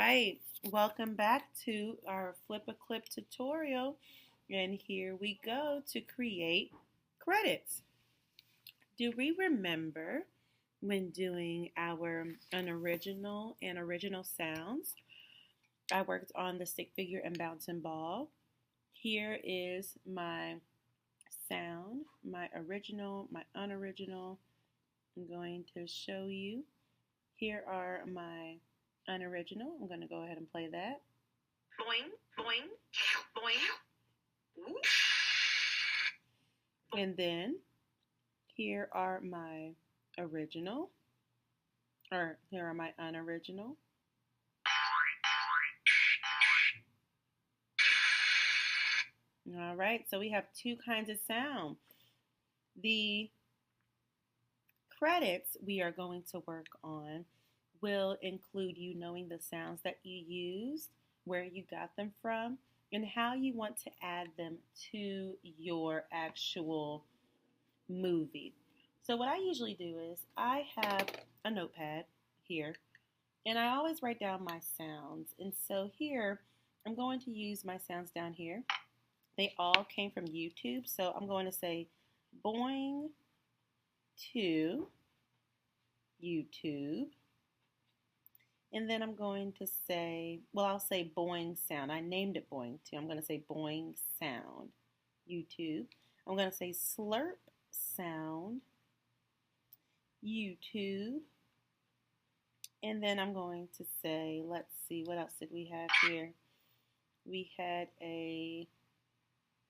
right, welcome back to our FlipaClip tutorial, and here we go to create credits. Do we remember when doing our unoriginal and original sounds? I worked on the stick figure and bouncing ball. Here is my sound, my original, my unoriginal. I'm going to show you. Here are my unoriginal. I'm going to go ahead and play that. Boing, boing, boing. And then here are my original, or here are my unoriginal. All right, so we have two kinds of sound. The credits we are going to work on will include you knowing the sounds that you used, where you got them from, and how you want to add them to your actual movie. So what I usually do is I have a notepad here, and I always write down my sounds. And so here, I'm going to use my sounds down here. They all came from YouTube, so I'm going to say boing to YouTube. And then I'm going to say, well, I'll say boing sound. I named it boing too. I'm going to say boing sound, YouTube. I'm going to say slurp sound, YouTube. And then I'm going to say, let's see, what else did we have here? We had a,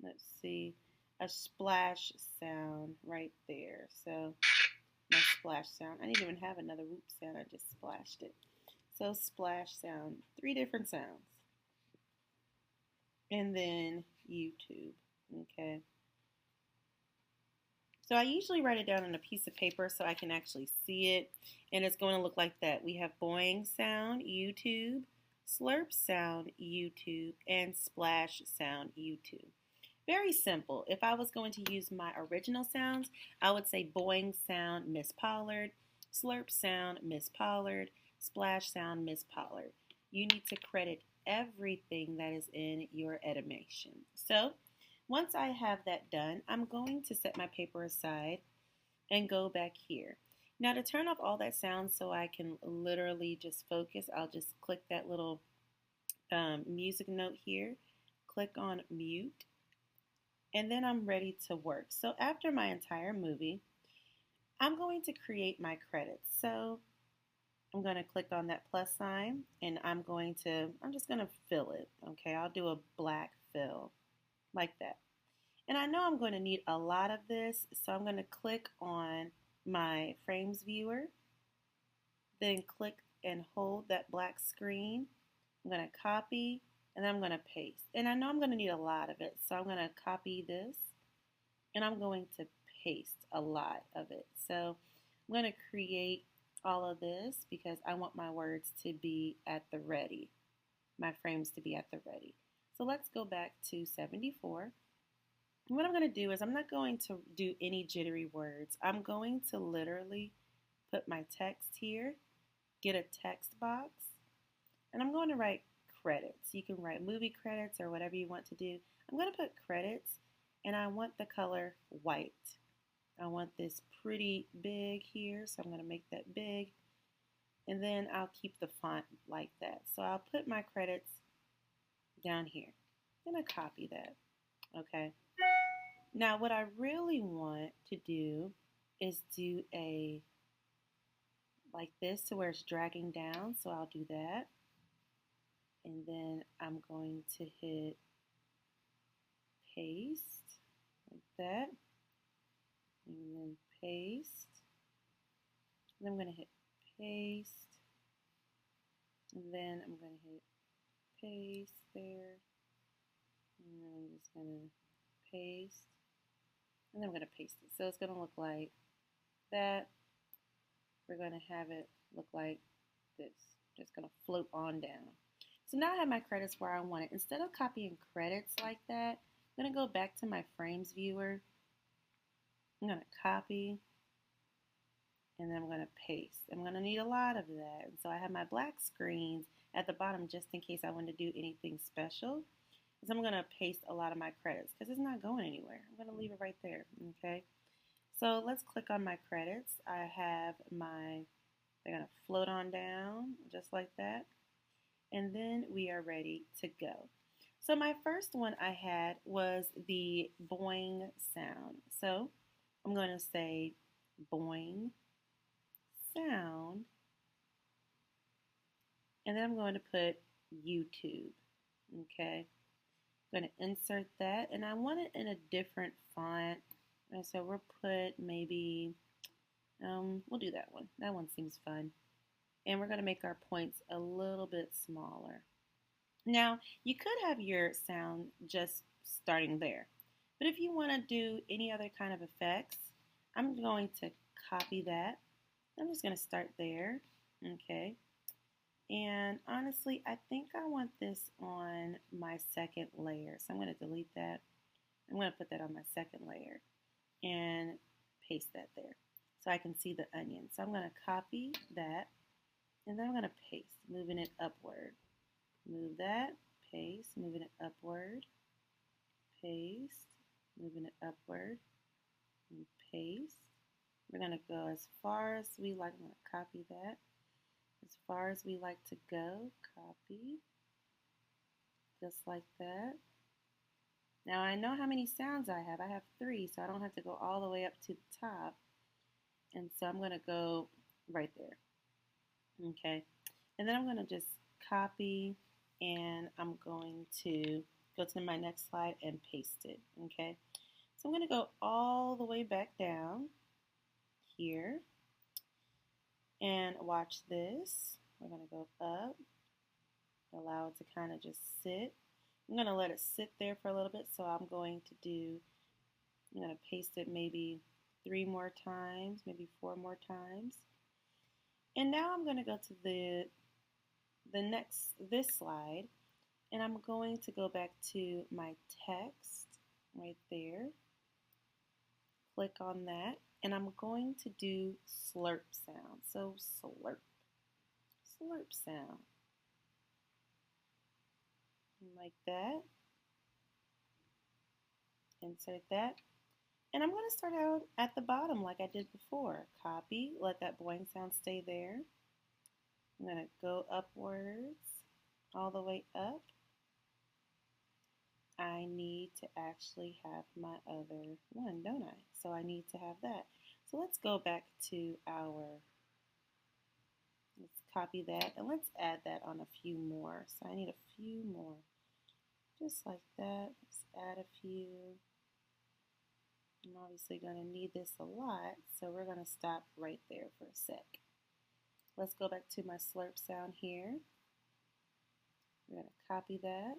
let's see, a splash sound right there. So my splash sound. I didn't even have another whoop sound. I just splashed it. So splash sound, 3 different sounds. And then YouTube, okay. So I usually write it down on a piece of paper so I can actually see it. And it's going to look like that. We have boing sound, YouTube, slurp sound, YouTube, and splash sound, YouTube. Very simple. If I was going to use my original sounds, I would say boing sound, Miss Pollard, slurp sound, Miss Pollard, splash sound, Miss Pollard. You need to credit everything that is in your animation. So once I have that done, I'm going to set my paper aside and go back here. Now to turn off all that sound so I can literally just focus, I'll just click that little music note here, click on mute, and then I'm ready to work. So after my entire movie, I'm going to create my credits. So I'm going to click on that plus sign, and I'm just going to fill it, okay? I'll do a black fill, like that. And I know I'm going to need a lot of this, so I'm going to click on my frames viewer, then click and hold that black screen. I'm going to copy, and then I'm going to paste. And I know I'm going to need a lot of it, so I'm going to copy this, and I'm going to paste a lot of it. So I'm going to create all of this because I want my words to be at the ready, my frames to be at the ready. So let's go back to 74. And what I'm going to do is I'm not going to do any jittery words. I'm going to literally put my text here, get a text box, and I'm going to write credits. You can write movie credits or whatever you want to do. I'm going to put credits, and I want the color white. I want this pretty big here, so I'm going to make that big. And then I'll keep the font like that. So I'll put my credits down here. I'm going to copy that. Okay. Now what I really want to do is do a like this to where it's dragging down. So I'll do that. And then I'm going to hit paste like that. And then paste. And I'm going to hit paste. And then I'm going to hit paste there. And then I'm just going to paste. And then I'm going to paste it. So it's going to look like that. We're going to have it look like this. Just going to float on down. So now I have my credits where I want it. Instead of copying credits like that, I'm going to go back to my frames viewer. I'm going to copy, and then I'm going to paste. I'm going to need a lot of that. And so I have my black screens, at the bottom just in case I want to do anything special. So I'm going to paste a lot of my credits because it's not going anywhere. I'm going to leave it right there, okay? So let's click on my credits. I have they're going to float on down just like that. And then we are ready to go. So my first one I had was the boing sound. So I'm going to say boing sound. And then I'm going to put YouTube, okay? I'm going to insert that, and I want it in a different font. And so we'll put maybe, we'll do that one. That one seems fun. And we're going to make our points a little bit smaller. Now, you could have your sound just starting there. But if you want to do any other kind of effects, I'm going to copy that. I'm just going to start there, okay? And honestly, I think I want this on my second layer. So I'm going to delete that. I'm going to put that on my second layer and paste that there so I can see the onion. So I'm going to copy that, and then I'm going to paste, moving it upward. Move that, paste, moving it upward, paste, moving it upward, and paste. We're going to go as far as we like. I'm going to copy that. As far as we like to go, copy, just like that. Now I know how many sounds I have. I have 3, so I don't have to go all the way up to the top. And so I'm going to go right there. Okay. And then I'm going to just copy, and I'm going to go to my next slide and paste it. Okay. So I'm going to go all the way back down here. And watch this. We're going to go up, allow it to kind of just sit. I'm going to let it sit there for a little bit, so I'm going to paste it maybe 3 more times, maybe 4 more times. And now I'm going to go to this slide, and I'm going to go back to my text right there. Click on that. And I'm going to do slurp sound. So slurp sound. Like that. Insert that. And I'm going to start out at the bottom like I did before. Copy, let that boing sound stay there. I'm going to go upwards, all the way up. I need to actually have my other one, don't I? So I need to have that. So let's go back to let's copy that, and let's add that on a few more. So I need a few more, just like that. Let's add a few. I'm obviously going to need this a lot, so we're going to stop right there for a sec. Let's go back to my slurp sound here. We're going to copy that.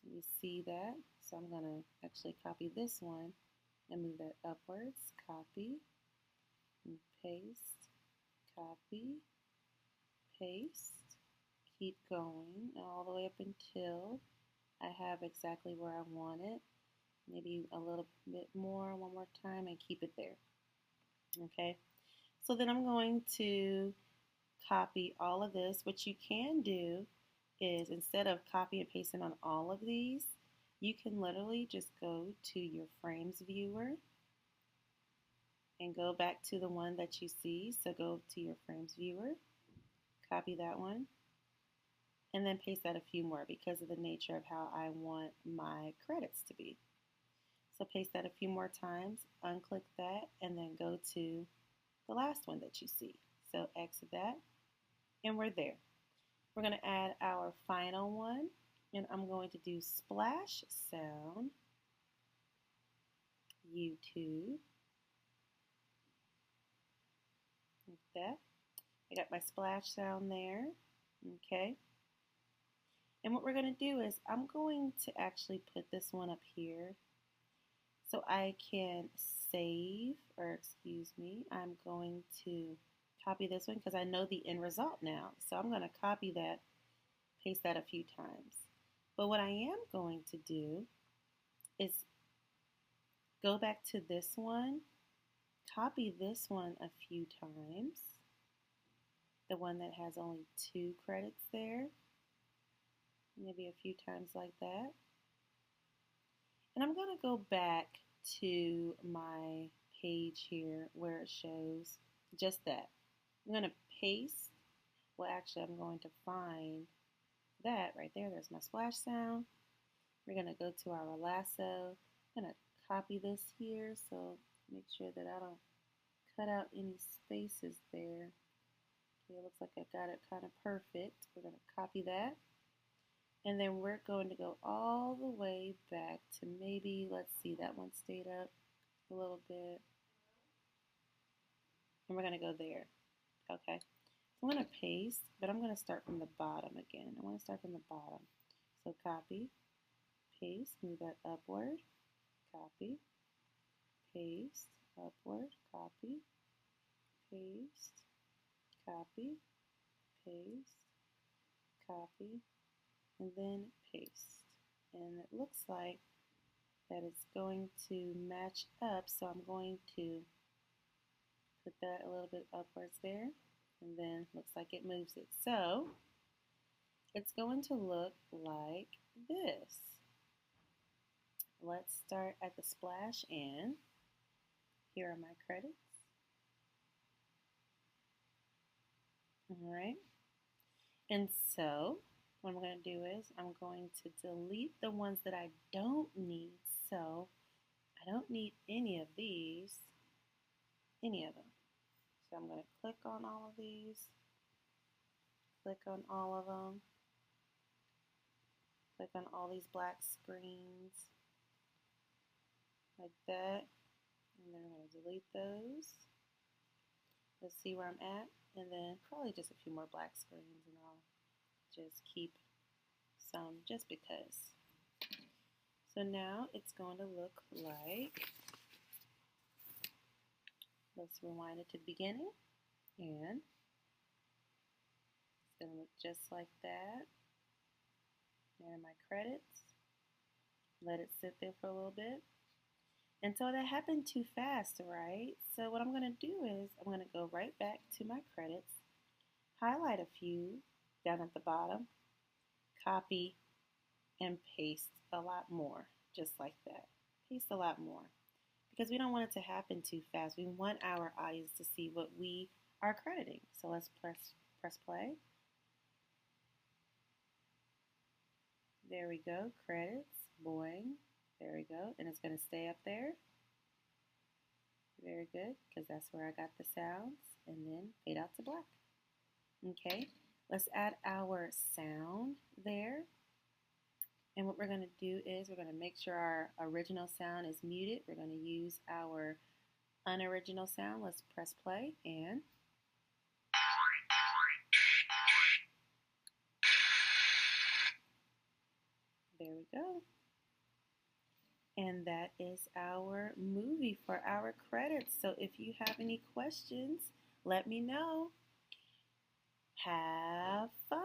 You see that? So I'm going to actually copy this one and move that upwards. Copy, and paste, copy, paste. Keep going all the way up until I have exactly where I want it. Maybe a little bit more, one more time, and keep it there. Okay? So then I'm going to copy all of this. What you can do is, instead of copy and pasting on all of these, you can literally just go to your frames viewer and go back to the one that you see. So go to your frames viewer, copy that one, and then paste that a few more because of the nature of how I want my credits to be. So paste that a few more times, unclick that, and then go to the last one that you see. So exit that, and we're there. We're going to add our final one, and I'm going to do splash sound, YouTube, like that. I got my splash sound there, okay. And what we're going to do is I'm going to actually put this one up here so I can save, or excuse me, I'm going to copy this one because I know the end result now. So I'm going to copy that, paste that a few times. But what I am going to do is go back to this one, copy this one a few times, the one that has only 2 credits there, maybe a few times like that. And I'm going to go back to my page here where it shows just that. I'm going to paste, well actually I'm going to find that right there. There's my splash sound. We're going to go to our lasso. I'm going to copy this here, so make sure that I don't cut out any spaces there. Okay, it looks like I got it kind of perfect. We're going to copy that. And then we're going to go all the way back to maybe, let's see, that one stayed up a little bit. And we're going to go there. Okay. So I'm going to paste, but I'm going to start from the bottom again. I want to start from the bottom. So copy, paste, move that upward, copy, paste, upward, copy, paste, copy, paste, copy, and then paste. And it looks like that it's going to match up, so I'm going to put that a little bit upwards there, and then looks like it moves it. So it's going to look like this. Let's start at the splash and here are my credits. All right. And so what I'm going to do is I'm going to delete the ones that I don't need. So I don't need any of these, any of them. So I'm going to click on all of these, click on all of them, click on all these black screens like that, and then I'm going to delete those. Let's see where I'm at, and then probably just a few more black screens, and I'll just keep some just because. So now it's going to look like, let's rewind it to the beginning, and it's going to look just like that. There are my credits. Let it sit there for a little bit. And so that happened too fast, right? So what I'm going to do is I'm going to go right back to my credits, highlight a few down at the bottom, copy, and paste a lot more, just like that. Paste a lot more because we don't want it to happen too fast. We want our audience to see what we are crediting. So let's press play. There we go, credits, boing. There we go, and it's going to stay up there. Very good, because that's where I got the sounds, and then fade out to black. Okay, let's add our sound there. And what we're going to do is we're going to make sure our original sound is muted. We're going to use our unoriginal sound. Let's press play, and there we go. And that is our movie for our credits. So if you have any questions, let me know. Have fun.